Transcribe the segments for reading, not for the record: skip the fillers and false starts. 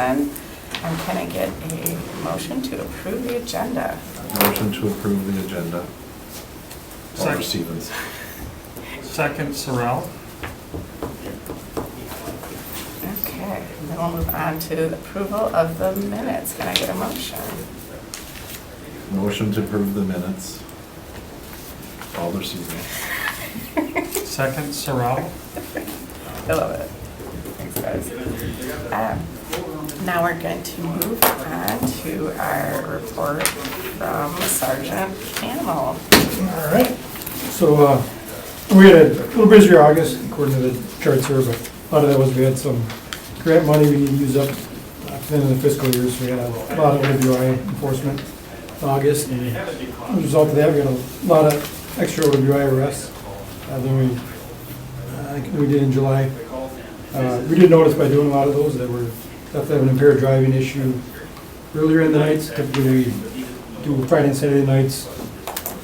Larson. And can I get a motion to approve the agenda? Motion to approve the agenda. Alder Stevens. Second, Sorrell. Okay, then we'll move on to the approval of the minutes. Can I get a motion? Motion to approve the minutes. Alder Stevens. Second, Sorrell. I love it. Thanks, guys. Now we're going to move on to our report from Sergeant Camel. All right. So we had a little busier August according to the charts here, but a lot of that was we had some grant money we need to use up at the end of the fiscal year, so we had a lot of OWI enforcement in August. And as a result of that, we had a lot of extra OWI arrests than we did in July. We did notice by doing a lot of those that we're definitely have an impaired driving issue earlier in the nights. Typically we do Friday and Saturday nights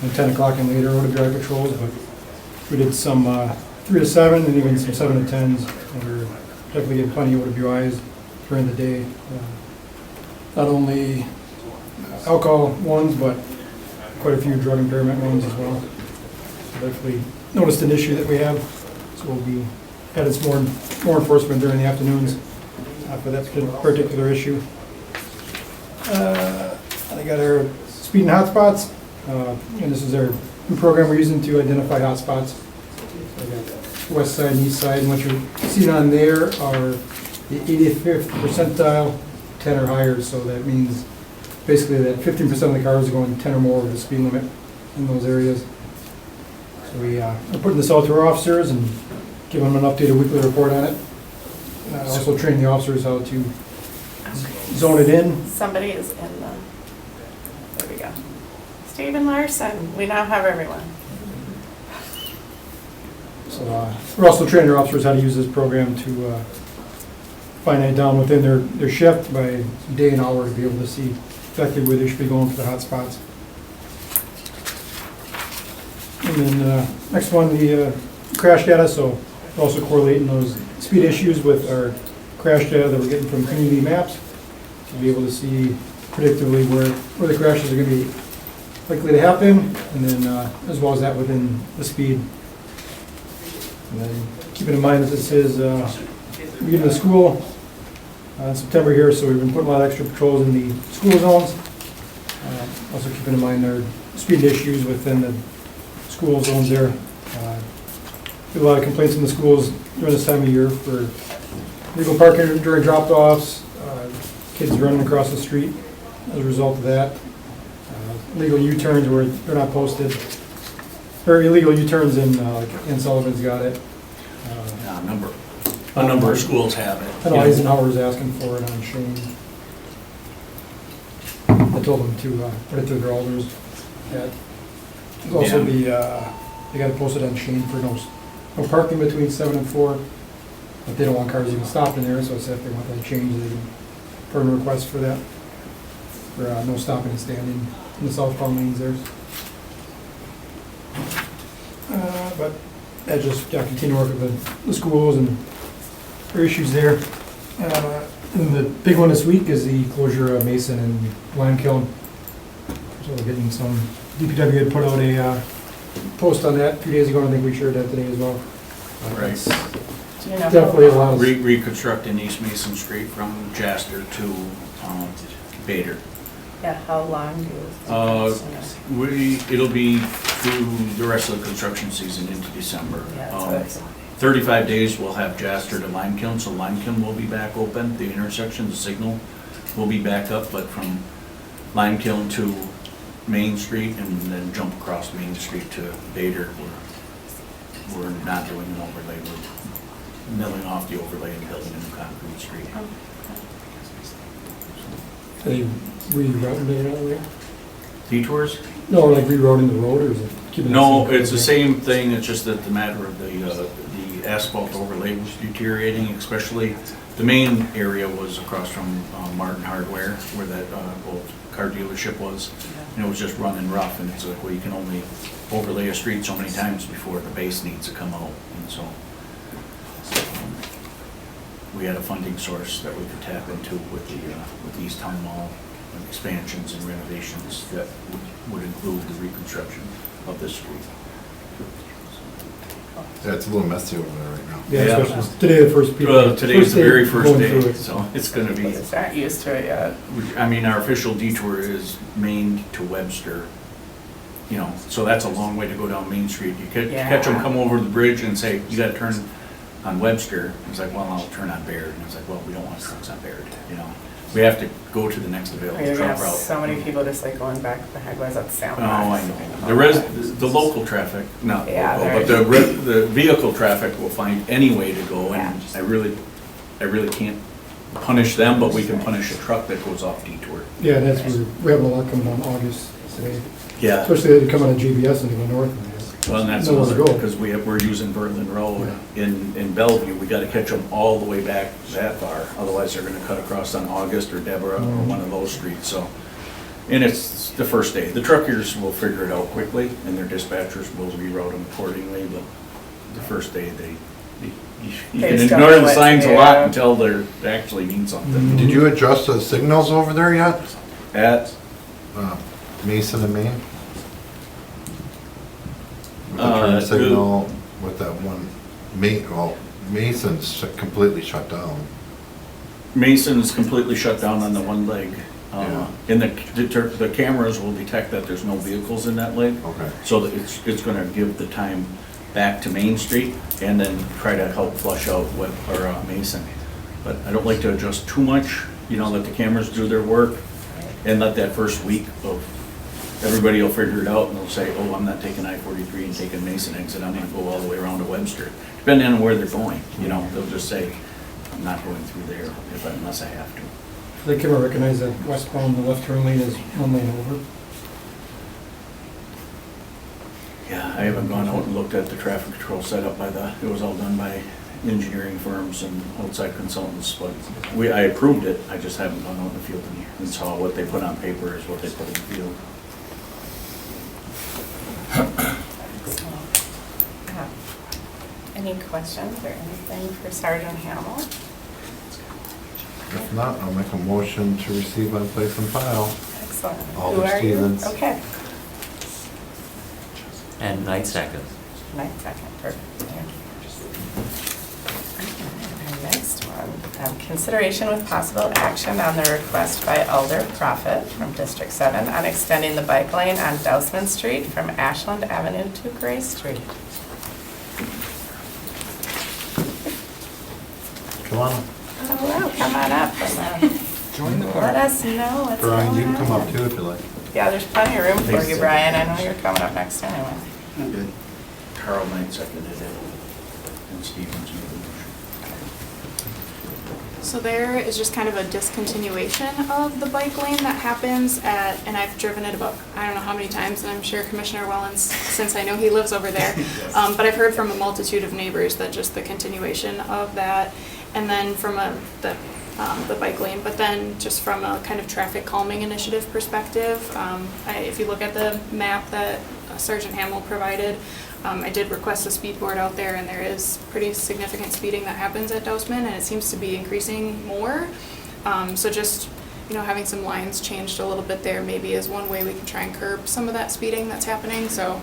and 10 o'clock and later OWI patrols, but we did some 3 to 7 and even some 7 to 10s, and we're definitely getting plenty of OWIs during the day. Not only alcohol ones, but quite a few drug impairment ones as well. So definitely noticed an issue that we have, so we'll be adding some more enforcement during the afternoons for that particular issue. I got our speeding hotspots, and this is our new program we're using to identify hotspots. So I got west side and east side, and what you're seeing on there are the 85th percentile, 10 or higher, so that means basically that 15% of the cars are going 10 or more over the speed limit in those areas. So we're putting this out to our officers and giving them an updated weekly report on it. Also train the officers how to zone it in. Somebody is in the, there we go. Stephen Larson, we now have everyone. So we're also training our officers how to use this program to find that down within their shift by day and hour to be able to see exactly where they should be going for the hot spots. And then next one, the crash data. So we're also correlating those speed issues with our crash data that we're getting from community maps to be able to see predictably where the crashes are going to be likely to happen, and then as well as that within the speed. And then keeping in mind that this is beginning of school in September here, so we've been putting a lot of extra patrols in the school zones. Also keeping in mind our speed issues within the school zones there. We have a lot of complaints in the schools during this time of year for illegal parking during drop-offs, kids running across the street as a result of that, illegal U-turns where they're not posted, or illegal U-turns in Sullivan's got it. A number of schools have it. I know Eisenhower's asking for it on Shane. I told them to put it through their alders. There's also they got it posted on Shane for no parking between 7 and 4, but they don't want cars even stopped in there, so I said if they want that changed, they can put in a request for that, for no stopping and standing in the southbound lanes there. But I just continue to work with the schools and their issues there. And the big one this week is the closure of Mason and Lime Kiln. So we're getting some, DPW had put out a post on that 2 days ago, and I think we shared that today as well. Right. Do you know Definitely a lot of, Reconstructing East Mason Street from Jasper to Bader. Yeah, how long do you? It'll be through the rest of the construction season into December. Yeah, that's what I saw. 35 days we'll have Jasper to Lime Kiln, so Lime Kiln will be back open. The intersection, the signal will be back up, but from Lime Kiln to Main Street and then jump across Main Street to Bader, we're not doing an overlay. We're milling off the overlay and building a new concrete street. are they rerouting it out there? Detours? No, or like rerouting the road, or is it keeping? No, it's the same thing. It's just that the matter of the asphalt overlay was deteriorating, especially the main area was across from Martin Hardware, where that old car dealership was, and it was just running rough. And it's like, well, you can only overlay a street so many times before the base needs to come out, and so we had a funding source that we could tap into with the East Town Mall expansions and renovations that would include the reconstruction of this street. Yeah, it's a little messy over there right now. Yeah, Yeah. especially today, the first people. Well, today's the very first going through day, it. so it's gonna be, Just aren't used to it yet. I mean, our official detour is Main to Webster. You know, so that's a long way to go down Main Street. You catch them Yeah. come over the bridge and say, you gotta turn on Webster. It's like, well, I'll turn on Baird. And it's like, well, we don't want trucks on Baird, you know? We have to go to the next available You're gonna truck have route. so many people just like going back the highways at Sound. Oh, I know. The local traffic, not Yeah, local, but the vehicle traffic will find any way to go. Yeah. And I really can't punish them, but we can punish a truck that goes off detour. Yeah, that's where, we have a lot coming down August today, Yeah. especially they come out of GBS and go north. Well, and that's Nowhere to another, go. because we're using Berlin Road in Bellevue, we gotta catch them all the way back that far, otherwise they're gonna cut across on August or Deborah or one of those streets, so. And it's the first day, the truckers will figure it out quickly, and their dispatchers will reroute them accordingly, but the first day, you They can just don't ignore know the what to signs a do. lot until they actually mean something. Did you adjust the signals over there yet? At, Mason and Main? With the Uh, turn signal, with that one, Mason's completely shut down. Mason's completely shut down on the one leg. Yeah. And the cameras will detect that there's no vehicles in that leg. Okay. So that it's gonna give the time back to Main Street and then try to help flush out Mason. But I don't like to adjust too much, you know, let the cameras do their work and let that first week of, everybody will figure it out and they'll say, oh, I'm not taking I-43 and taking Mason exit, I'm gonna go all the way around to Webster. Depending on where they're going, you know, they'll just say, I'm not going through there unless I have to. They can recognize that westbound, the left turn lane is one lane over. Yeah, I haven't gone out and looked at the traffic control setup it was all done by engineering firms and outside consultants, but I approved it, I just haven't gone out in the field and saw what they put on paper is what they put in the field. Yeah. Any questions or anything for Sergeant Hamel? If not, I'll make a motion to receive and place on file. Excellent. Alder Who are you? Stevens. Okay. And Knight second. Night second, perfect. Our next one, consideration with possible action on the request by Alder Profit from District 7 on extending the bike lane on Dousman Street from Ashland Avenue to Gray Street. Come on. Oh, wow, come on up and Join the let party. us know what's going on. Brian, you can come up too if you like. Yeah, there's plenty of room for you, Brian. I know you're coming up next anyway. Good. Carl Knight seconded it, and Stevens made the motion. So there is just kind of a discontinuation of the bike lane that happens at, and I've driven it about, I don't know how many times, and I'm sure Commissioner Wellens, since I know he lives over there. But I've heard from a multitude of neighbors that just the continuation of that, and then from the bike lane, but then just from a kind of traffic calming initiative perspective, if you look at the map that Sergeant Hamill provided, I did request a speed board out there, and there is pretty significant speeding that happens at Dousman, and it seems to be increasing more. So just, having some lines changed a little bit there maybe is one way we can try and curb some of that speeding that's happening. So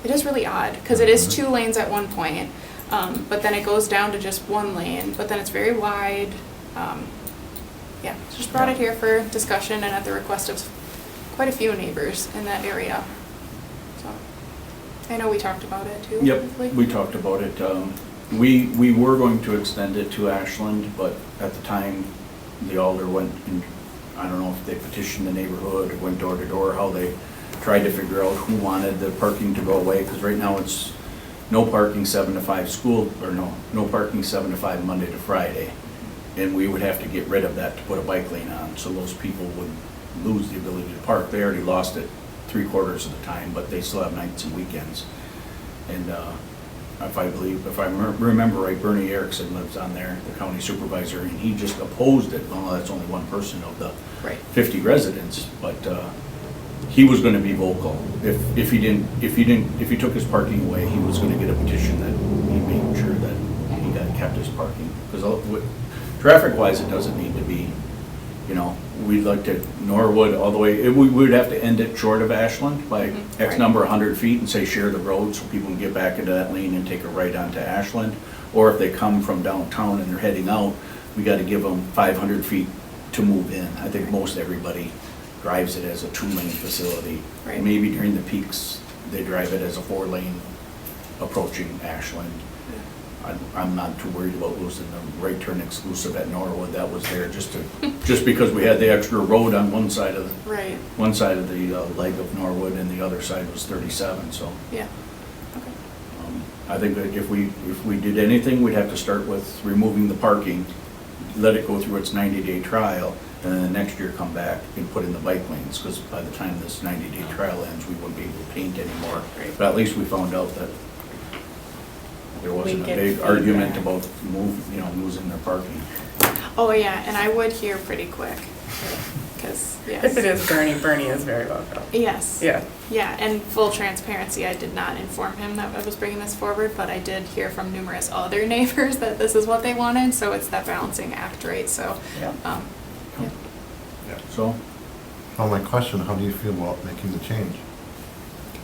it is really odd, because it is 2 lanes at one point, but then it goes down to just 1 lane, but then it's very wide. Just brought it here for discussion and at the request of quite a few neighbors in that area. So I know we talked about it too. Yep, briefly. we talked about it. We were going to extend it to Ashland, but at the time, the alder went, and I don't know if they petitioned the neighborhood, or went door to door, how they tried to figure out who wanted the parking to go away, because right now it's no parking 7 to 5 school, or no parking 7 to 5 Monday to Friday. And we would have to get rid of that to put a bike lane on, so those people would lose the ability to park. They already lost it 3/4 of the time, but they still have nights and weekends. And if I remember right, Bernie Erickson lives on there, the county supervisor, and he just opposed it. Well, that's only one person of the Right. 50 residents, but he was going to be vocal. If he took his parking away, he was going to get a petition that he made sure that he got kept his parking. Because traffic-wise, it doesn't need to be, you know, we'd like to Norwood all the way, we would have to end it short of Ashland by X Right. number of 100 feet and say share the road so people can get back into that lane and take a right onto Ashland. Or if they come from downtown and they're heading out, we got to give them 500 feet to move in. I think most everybody drives it as a 2-lane facility. Right. Maybe during the peaks, they drive it as a 4-lane approaching Ashland. I'm not too worried about losing the right turn exclusive at Norwood. That was there just because we had the extra road on one side of the Right, leg of Norwood and the other side was 37, so. yeah, okay. I think that if we did anything, we'd have to start with removing the parking, let it go through its 90-day trial, and then the next year come back and put in the bike lanes, because by the time this 90-day trial ends, we wouldn't be able to paint anymore. Right. But at least we found out that there wasn't a get big feedback. argument about losing their parking. Oh, yeah, and I would hear pretty quick, because, yes. If it is Bernie is very welcome. Yes. Yeah. Yeah, and full transparency, I did not inform him that I was bringing this forward, but I did hear from numerous other neighbors that this is what they wanted, so it's that balancing act, right? So, Yeah. yeah. So, Well, my question, how do you feel about making the change?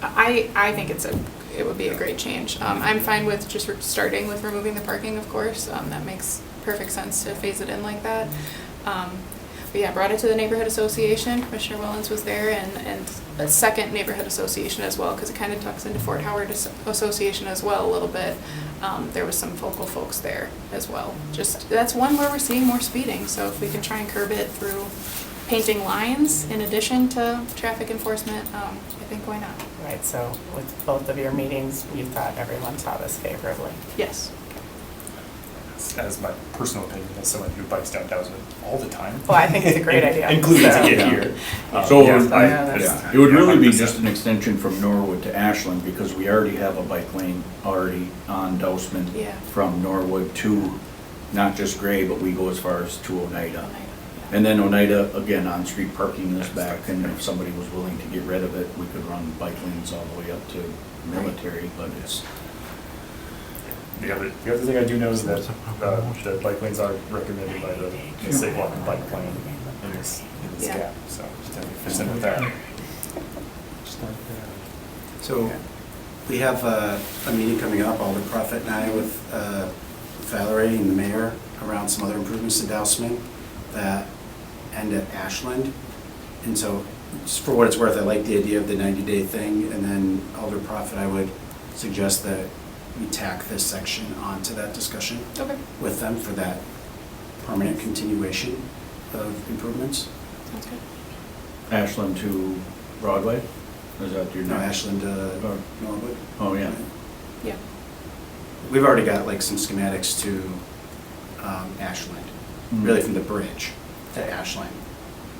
I think it would be a great change. I'm fine with just starting with removing the parking, of course. That makes perfect sense to phase it in like that. But yeah, brought it to the neighborhood association. Commissioner Wellens was there, and a second neighborhood association as well, because it kind of tucks into Fort Howard Association as well a little bit. There was some focal folks there as well. Just, that's one where we're seeing more speeding, so if we can try and curb it through painting lines in addition to traffic enforcement, I think why not? Right, so with both of your meetings, you thought everyone saw this favorably. Yes. As my personal opinion, as someone who bikes down Dowsman all the time. Well, I think it's a great idea. Including So- to get here. So Yeah, that's- it would yeah, really be 100%. just an extension from Norwood to Ashland, because we already have a bike lane already on Dousman Yeah. from Norwood to, not just Gray, but we go as far as to Oneida. And then Oneida, again, on-street parking is back, and if somebody was willing to get rid of it, we could run bike lanes all the way up to Military, but it's, The other thing I do know is that the bike lanes are recommended by the safe walk and bike plan in this Yeah. gap, so just have to fix in with that. So we have a meeting coming up, Alder Prophet and I, with Valerie and the mayor around some other improvements to Dousman that end at Ashland. And so, just for what it's worth, I like the idea of the 90-day thing, and then Alder Prophet, I would suggest that we tack this section onto that discussion Okay. with them for that permanent continuation of improvements. Sounds good. Ashland to Broadway? Is that your? No, Ashland to Oh. Norwood. Oh, yeah. Yeah. We've already got like some schematics to Ashland, really from the bridge to Ashland.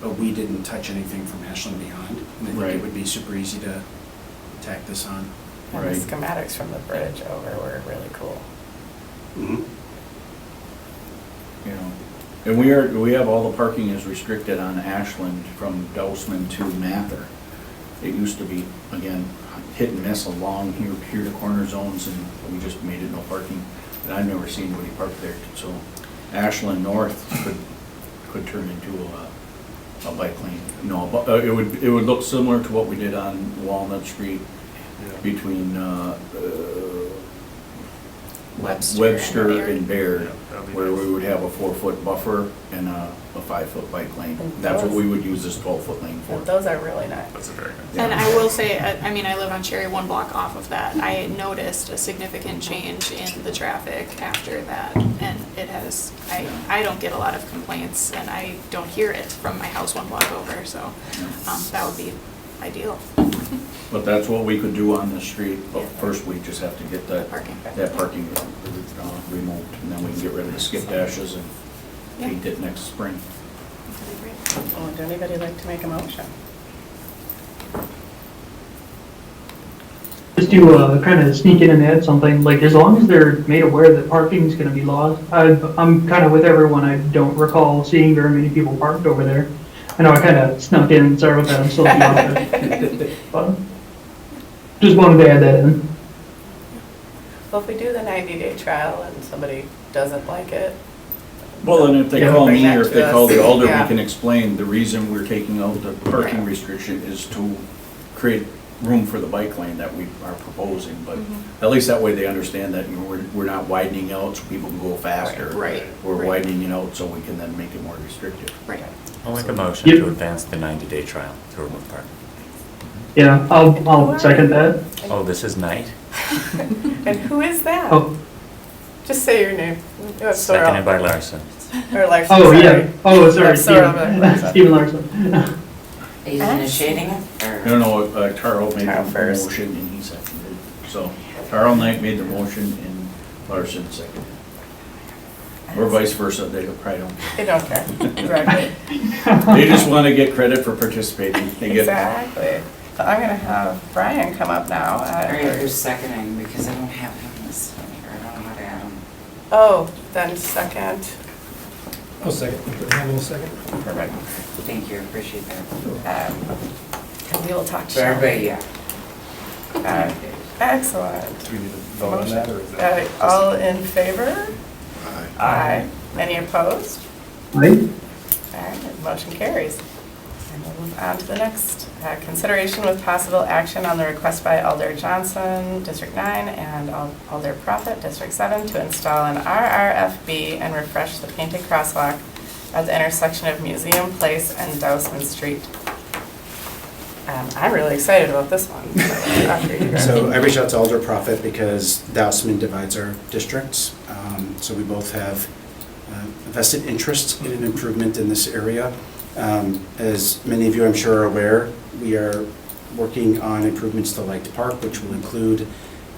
But we didn't touch anything from Ashland beyond. And I think Right. it would be super easy to tack this on. And the Right. schematics from the bridge over were really cool. Mhm. You know, and we have all the parking is restricted on Ashland from Dousman to Mather. It used to be, again, hit and miss along here to corner zones, and we just made it no parking. And I've never seen anybody park there, so Ashland North could turn into a bike lane. No, but it would look similar to what we did on Walnut Street between Webster and Baird, Yeah, that'd be where nice. we would have a 4-foot buffer and a 5-foot bike lane. And That's what those- we would use this 12-foot lane for. And those are really nice. That's a very nice. Yeah. And I will say, I mean, I live on Cherry, one block off of that. I noticed a significant change in the traffic after that. And it has, I don't get a lot of complaints, and I don't hear it from my house one block over, so that would be ideal. But that's what we could do on the street, but first we just have to get that Parking. parking removed, and then we can get rid of the skip dashes and Yeah. paint it next spring. That'd be great. Oh, would anybody like to make a motion? Just to kind of sneak in and add something, like as long as they're made aware that parking is going to be lost, I'm kind of with everyone. I don't recall seeing very many people parked over there. I know I kind of snuck in, sorry about that, I'm still at the office. But just wanted to add that in. Well, if we do the 90-day trial and somebody doesn't like it. Well, and if they Yeah. call Bring me that or if to they us. call the alder, we Yeah. can explain the reason we're taking out the parking Yeah. restriction is to create room for the bike lane that we are proposing, but Mhm. at least that way they understand that, we're not widening out so people can go faster. Right. We're right, widening it out so we can then make it more restrictive. Right. I'll make a motion Yep. to advance the 90-day trial to remove parking. Yeah, I'll second that. Oh, this is night? And who is that? Oh, Just say your name. Oh, Seconded Sorrel. by Larson. Or Larson, oh, sorry. yeah, oh, sorry, Sorrel, but Stephen, Larson. Stephen Larson. Are you initiating it? or- No, Carl made Carl the first. motion and he seconded. So Carl Knight made the motion and Larson seconded. Or vice versa, they probably don't. They don't care. Exactly. They just want to get credit for participating. They get, Exactly. So I'm gonna have Brian come up now. All right, who's seconding? Because I don't have him this one here. I don't know how to add him. Oh, then second. I'll second. Handle a second. Perfect. Thank you, I appreciate that. And we will talk. So everybody, yeah. Excellent. Do we need to vote on that, or is that? just- All in favor? Aye. Aye. Any opposed? Right? All right, motion carries. And we'll move on to the next. Consideration with possible action on the request by Alder Johnson, District 9, and Alder Prophet, District 7, to install an RRFB and refresh the painted crosswalk at the intersection of Museum Place and Dousman Street. I'm really excited about this one. After you guys. So I reached out to Alder Prophet because Dousman divides our districts. So we both have a vested interest in an improvement in this area. As many of you I'm sure are aware, we are working on improvements to Light Park, which will include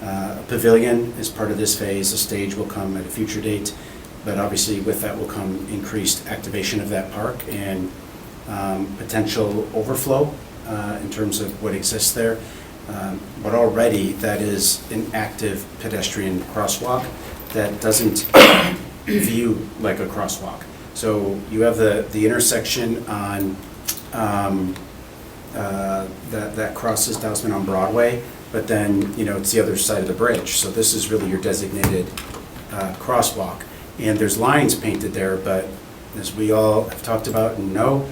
a pavilion as part of this phase. A stage will come at a future date, but obviously with that will come increased activation of that park and potential overflow in terms of what exists there. But already that is an active pedestrian crosswalk that doesn't view like a crosswalk. So you have the intersection on that crosses Dousman on Broadway, but then, you know, it's the other side of the bridge. So this is really your designated crosswalk. And there's lines painted there, but as we all have talked about and know,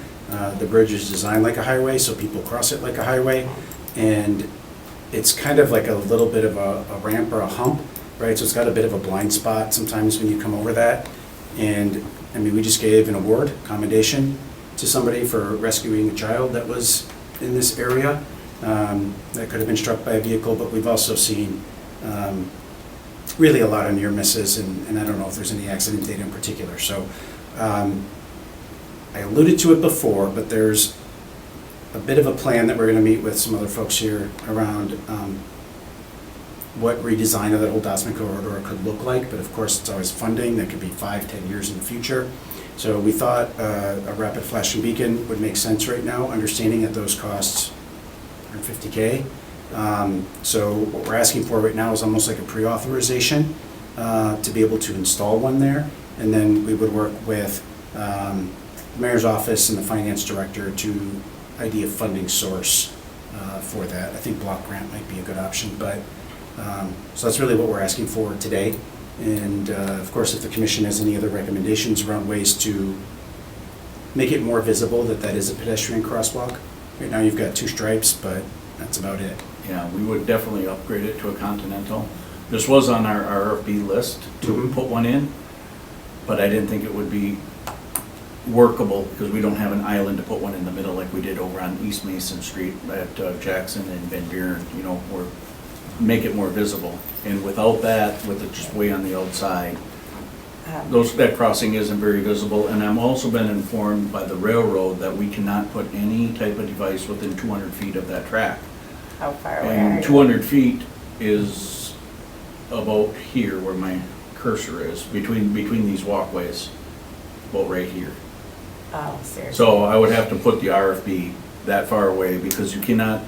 the bridge is designed like a highway, so people cross it like a highway. And it's kind of like a little bit of a ramp or a hump, right? So it's got a bit of a blind spot sometimes when you come over that. And I mean, we just gave an award, commendation to somebody for rescuing a child that was in this area that could have been struck by a vehicle, but we've also seen really a lot of near misses, and I don't know if there's any accident data in particular. So I alluded to it before, but there's a bit of a plan that we're going to meet with some other folks here around what redesign of that whole Dousman corridor could look like, but of course it's always funding. That could be 5-10 years in the future. So we thought a rapid flashing beacon would make sense right now, understanding that those costs are $50K. So what we're asking for right now is almost like a pre-authorization to be able to install one there, and then we would work with the mayor's office and the finance director to ID a funding source for that. I think block grant might be a good option, but so that's really what we're asking for today. And of course, if the commission has any other recommendations around ways to make it more visible that that is a pedestrian crosswalk. Right now you've got 2 stripes, but that's about it. yeah, we would definitely upgrade it to a Continental. This was on our RFB list to Mhm. put one in, but I didn't think it would be workable because we don't have an island to put one in the middle like we did over on East Mason Street at Jackson and Van Buren, you know, or make it more visible. And without that, with it just way on the outside, that crossing isn't very visible. And I'm also been informed by the railroad that we cannot put any type of device within 200 feet of that track. How far away are And you? 200 feet is about here where my cursor is, between these walkways, about right here. Oh, seriously. So I would have to put the RFB that far away because you cannot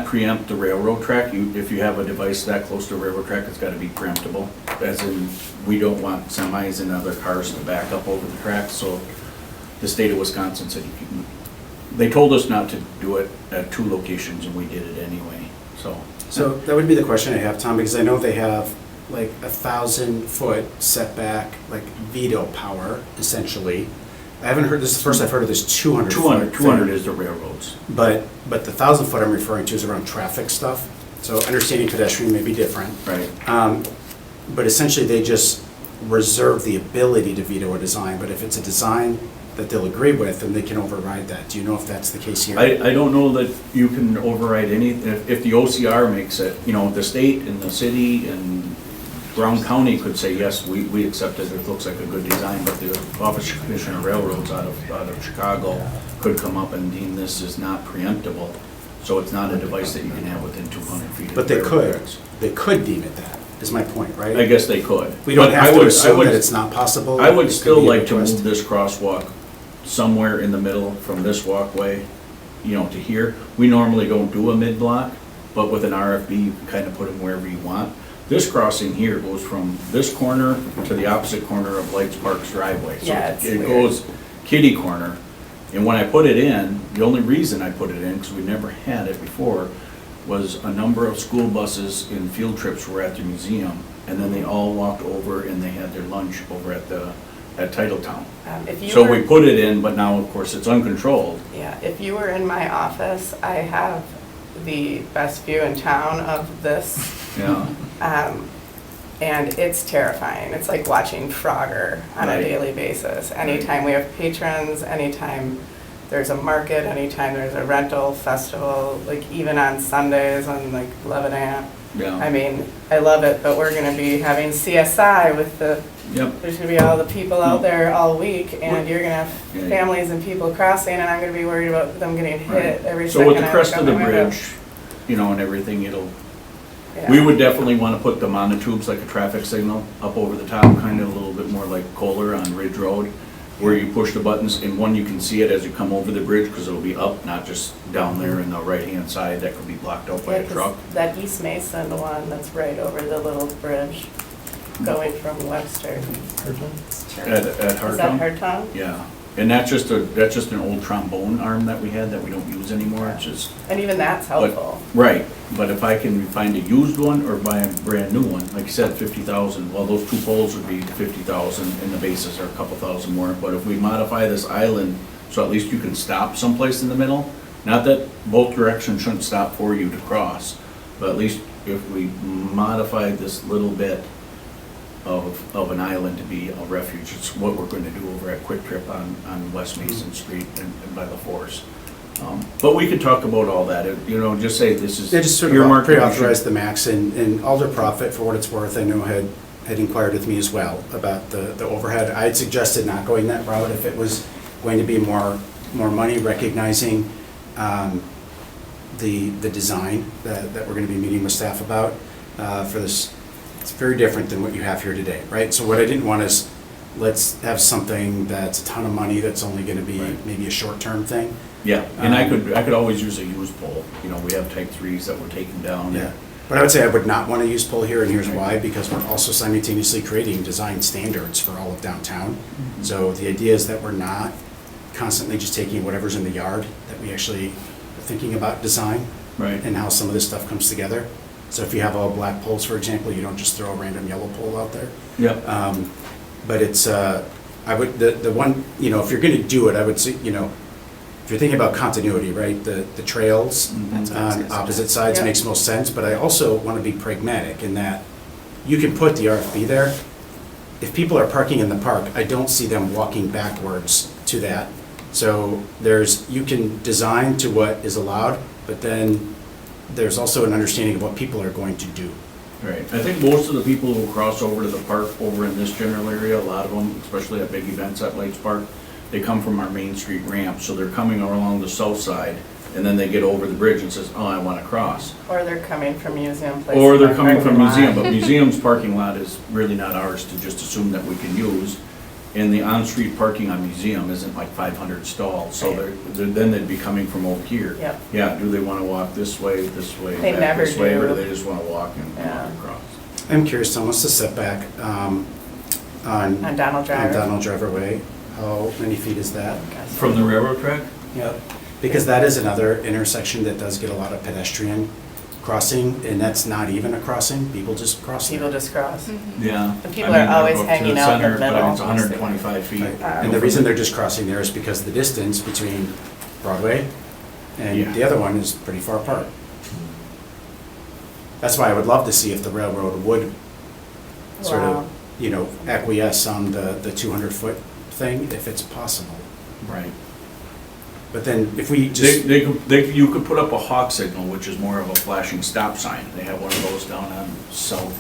preempt the railroad track. If you have a device that close to a railroad track, it's got to be preemptible. As in, we don't want semis and other cars to back up over the track. So the state of Wisconsin said they told us not to do it at 2 locations and we did it anyway, so. So that would be the question I have, Tom, because I know they have like 1,000-foot setback, like veto power, essentially. I haven't heard, this is the first I've heard of this 200 foot. 200 is the railroads. But the 1,000 foot I'm referring to is around traffic stuff. So understanding pedestrian may be different. Right. But essentially, they just reserve the ability to veto a design. But if it's a design that they'll agree with, then they can override that. Do you know if that's the case here? I don't know that you can override any, if the OCR makes it, you know, the state and the city and Brown County could say, yes, we accept it, it looks like a good design, but the Office of Commissioner of Railroads out of Chicago could come up and deem this as not preemptible. So it's not a device that you can have within 200 feet of But they railroad could. tracks. They could deem it that, is my point, right? I guess they could. We don't But have I to would- assume that it's not possible. I would It could still be a like to request. move this crosswalk somewhere in the middle from this walkway, you know, to here. We normally don't do a mid-block, but with an RFB, you can kind of put them wherever you want. This crossing here goes from this corner to the opposite corner of Lights Park's driveway. So Yeah, it's it weird. goes kitty corner. And when I put it in, the only reason I put it in, because we never had it before, was a number of school buses and field trips were at the museum. And then they all walked over and they had their lunch over at Titletown. If you So were- we put it in, but now, of course, it's uncontrolled. Yeah, if you were in my office, I have the best view in town of this, Yeah, and it's terrifying. It's like watching Frogger on a Right. daily basis. Anytime we have patrons, anytime there's a market, anytime there's a rental festival, like even on Sundays on like Lebanon. I yeah, mean, I love it, but we're gonna be having CSI with the, yep. there's gonna be all the people out there all week, and you're gonna have Yeah. families and people crossing, and I'm gonna be worried about them getting hit every So second. with the I crest look of out the my window. bridge, you know, and everything, it'll, Yeah. we would definitely want to put the monotubes like a traffic signal up over the top, kind of a little bit more like Kohler on Ridge Road, where you push the buttons, and one, you can see it as you come over the bridge, because it'll be up, not just down there in the right-hand side that could be blocked out by Yeah, a 'cause truck. that East Mason one that's right over the little bridge going from Webster. At Is that Hartown? Hartown? Yeah, and that's just an old trombone arm that we had that we don't use anymore, it's just. And even that's But- helpful. Right, but if I can find a used one or buy a brand new one, like you said, 50,000, well, those two poles would be 50,000 and the bases are a couple thousand more. But if we modify this island, so at least you can stop someplace in the middle, not that both directions shouldn't stop for you to cross, but at least if we modify this little bit of an island to be a refuge, it's what we're going to do over at Quick Trip on West Mason Street and by the force. But we could talk about all that, you know, just say this is. They just sort of earmarked, pre-authorized the max, and Alder Profit, for what it's worth, I know had inquired with me as well about the overhead. I had suggested not going that route if it was going to be more money, recognizing the design that we're gonna be meeting with staff about for this. It's very different than what you have here today, right? So what I didn't want is, let's have something that's a ton of money that's only gonna be Right. maybe a short-term thing. Yeah, and I could always use a used pole, you know, we have type 3s that were taken down. Yeah, but I would say I would not want to use pull here, and here's why, because we're also simultaneously creating design standards for all of downtown. So the idea is that we're not constantly just taking whatever's in the yard, that we actually are thinking about design Right, and how some of this stuff comes together. So if you have all black poles, for example, you don't just throw a random yellow pole out there. yep, But it's, I would, the one, you know, if you're gonna do it, I would say, you know, if you're thinking about continuity, right, the trails on opposite sides Yeah. makes most sense, but I also want to be pragmatic in that you can put the RFB there. If people are parking in the park, I don't see them walking backwards to that. So you can design to what is allowed, but then there's also an understanding of what people are going to do. right. I think most of the people who cross over to the park over in this general area, a lot of them, especially at big events at Lakes Park, they come from our Main Street ramp, so they're coming along the south side, and then they get over the bridge and says, oh, I want to cross. Or they're coming from museum place. Or they're coming from parking museum, lot. but museum's parking lot is really not ours to just assume that we can use. And the on-street parking on museum isn't like 500 stalls, so then they'd be coming from over here. Yep. Yeah, do they want to walk this way, They back never this way, or do. do they just want to walk and Yeah. walk across? I'm curious, Tom, what's the setback on On Donald Driver. Donald Driver Way? How many feet is that? From the railroad track? Yep. Because that is another intersection that does get a lot of pedestrian crossing, and that's not even a crossing, people just cross there. People just cross. Yeah. And people are always hanging out in the middle. But it's 125 feet. Right. And the reason they're just crossing there is because the distance between Broadway and Yeah. the other one is pretty far apart. That's why I would love to see if the railroad would sort Wow. of, you know, acquiesce on the 200-foot thing, if it's possible. Right. But then if we just, You could put up a hawk signal, which is more of a flashing stop sign. They have one of those down on South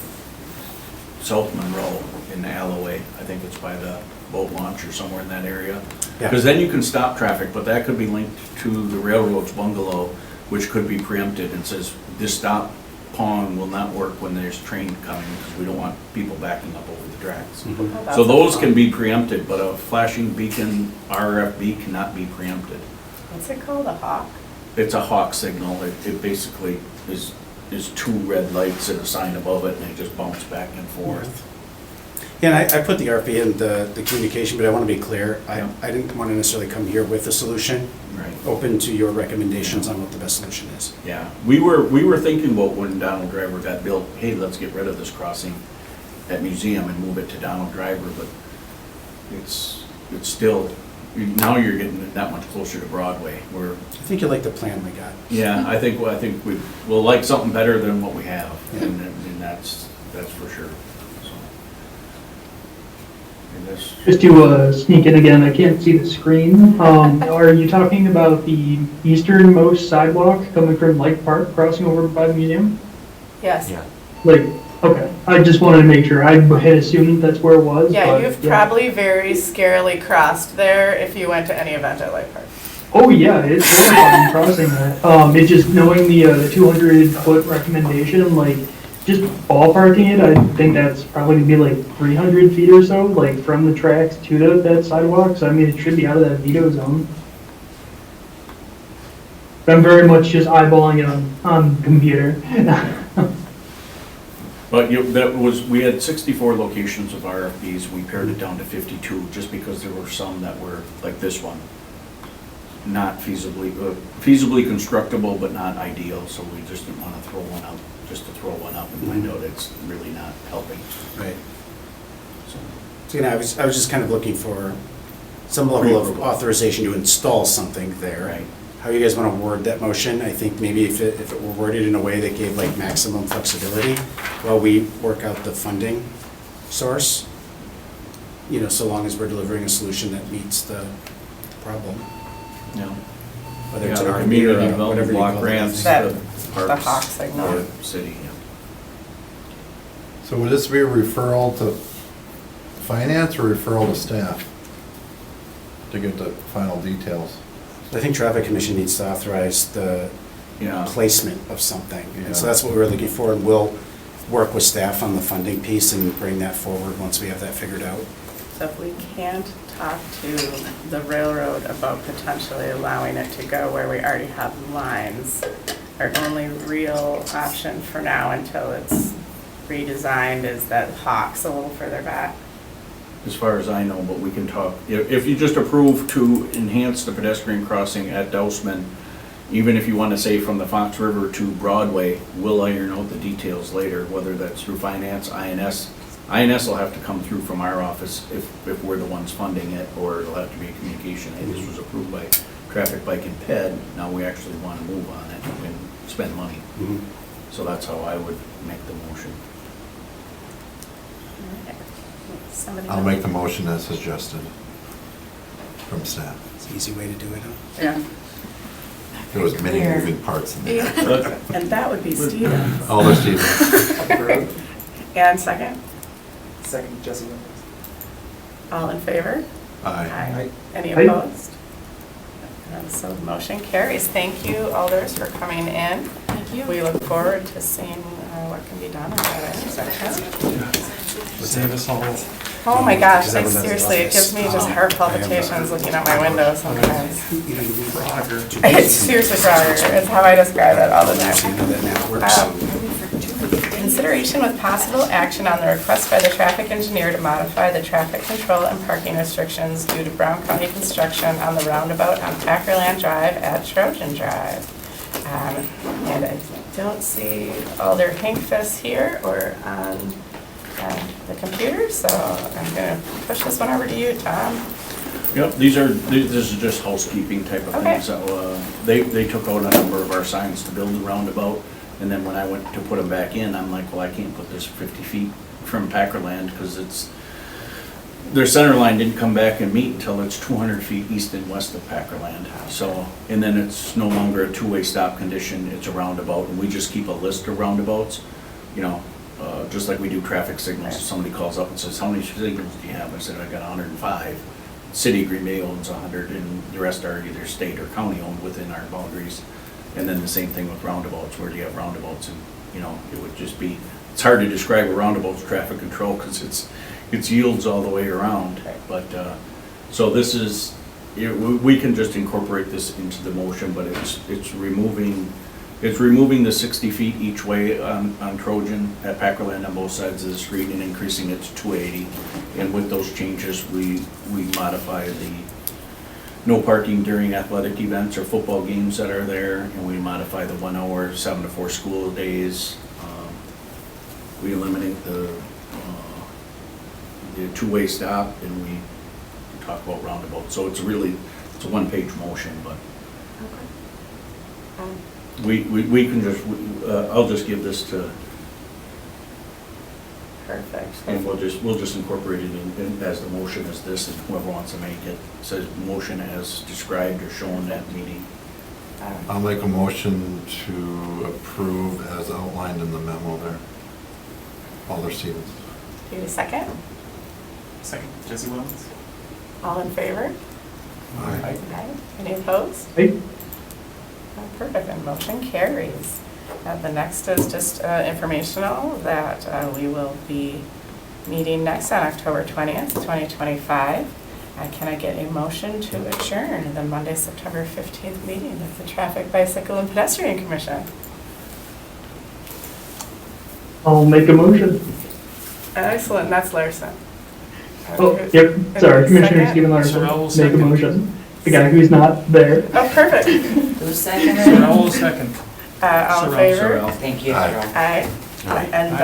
Monroe in the Alloway. I think it's by the boat launch or somewhere in that area. Yeah. Because then you can stop traffic, but that could be linked to the railroad's bungalow, which could be preempted and says, this stop pong will not work when there's train coming, because we don't want people backing up over the tracks. Mhm. Oh, that's So those fun. can be preempted, but a flashing beacon RFB cannot be preempted. What's it called, a hawk? It's a hawk signal. It basically is two red lights and a sign above it, and they just bounce back and forth. yeah, and I put the RP in the communication, but I want to be clear, Yeah. I didn't want to necessarily come here with a solution. Right. Open to your recommendations on what the best solution is. Yeah, we were thinking about when Donald Driver got built, hey, let's get rid of this crossing at Museum and move it to Donald Driver, but it's still, now you're getting that much closer to Broadway, where, I think you like the plan we got. yeah, I think we'll like something better than what we have, Yeah. and that's for sure. So, and this- Just to sneak in again, I can't see the screen. Are you talking about the easternmost sidewalk coming from Lake Park, crossing over by the museum? Yes. Yeah. Like, okay, I just wanted to make sure. I had assumed that's where it was. Yeah, but, you've probably very scarily crossed there if you went to any event at Lake Park. Oh, yeah, it's really fun crossing that. It's just knowing the 200-foot recommendation, like, just ballparking it, I think that's probably gonna be like 300 feet or so, like, from the tracks to that sidewalk. So, I mean, it should be out of that veto zone. I'm very much just eyeballing it on the computer. But we had 64 locations of RFPs, we pared it down to 52, just because there were some that were, like this one, not feasibly constructible, but not ideal, so we just didn't want to throw one out, just to throw one up and find out it's really not helping. Right. So, So, you know, I was just kind of looking for some level of authorization to install something there. Right. How you guys want to word that motion? I think maybe if it were worded in a way that gave like maximum flexibility while we work out the funding source, you know, so long as we're delivering a solution that meets the problem. Yeah. Whether Yeah, it's an the RFP community or development whatever you block call grants, it. That- the the parks, hawk signal. or city, yeah. So would this be a referral to finance or referral to staff to get the final details? I think Traffic Commission needs to authorize the Yeah. placement of something. And so Yeah. that's what we were looking for, and we'll work with staff on the funding piece and bring that forward once we have that figured out. So if we can't talk to the railroad about potentially allowing it to go where we already have lines, our only real option for now until it's redesigned is that Hawks a little further back. As far as I know, but we can talk. If you just approve to enhance the pedestrian crossing at Dousman, even if you want to say from the Fox River to Broadway, we'll iron out the details later, whether that's through finance, INS. INS will have to come through from our office if we're the ones funding it, or it'll have to be a communication. Hey, this was approved by Traffic, Bike, and Ped, now we actually want to move on it and spend money. Mhm. So that's how I would make the motion. Somebody I'll know? make the motion as suggested from staff. It's an easy way to do it, huh? Yeah, There was many moving parts in there. and that would be Stevens. Alder Stevens. And second, Second, Jesse. all in favor? Aye. Any Aye. opposed? So the motion carries. Thank you, Alders, for coming in. Thank you. We look forward to seeing what can be done at that intersection. Save us all. Oh my gosh, Because like everyone does seriously, it gives me just heart palpitations looking out my window sometimes. It's seriously Frogger, it's how I describe it all the So you time. know that now works. Consideration with possible action on the request by the traffic engineer to modify the traffic control and parking restrictions due to Brown County construction on the roundabout on Packerland Drive at Trojan Drive. And don't see Alder Hinkfist here or on the computer, so I'm going to push this one over to you, Tom. Yep, this is just housekeeping type of Okay. things. So, they took out a number of our signs to build the roundabout, and then when I went to put them back in, I'm like, well, I can't put this 50 feet from Packerland, because their center line didn't come back and meet until it's 200 feet east and west of Packerland. So, and then it's no longer a two-way stop condition, it's a roundabout, and we just keep a list of roundabouts, you know, just like we do traffic signals. If somebody calls up and says, how many signals do you have? I said, I got 105. City of Green Bay owns 100, and the rest are either state or county owned within our boundaries. And then the same thing with roundabouts, where do you have roundabouts? And, you know, it would just be, it's hard to describe a roundabout's traffic control, because it's yields all the way around. But, so this is, we can just incorporate this into the motion, but it's removing the 60 feet each way on Trojan at Packerland on both sides of the street, and increasing it to 280. And with those changes, we modify the no parking during athletic events or football games that are there, and we modify the 1 hour, 7 to 4 school days. We eliminate the two-way stop, and we talk about roundabouts. So it's a one-page motion, but we can just, I'll just give this to, Perfect. and we'll just incorporate it in as the motion as this, and whoever wants to make it says motion as described or shown at meeting. I'll make a motion to approve as outlined in the memo there. Alder Stevens. Do you need a second? Second, Jesse Williams. All in favor? Aye. Aye. Any opposed? Hey, Perfect, and motion carries. The next is just informational that we will be meeting next on October 20th, 2025. Can I get a motion to adjourn the Monday, September 15th meeting of the Traffic, Bicycle, and Pedestrian Commission? I'll make a motion. Excellent, that's Larson. Oh, yep, sorry, Commissioner Second? Stephen Larson, Sorrell will make a second. motion. The guy who's not there. Oh, perfect. Who's second? Sorrell will second. All in Sorrell, favor? Sorrell. Thank you, Aye. Cheryl. Aye. And then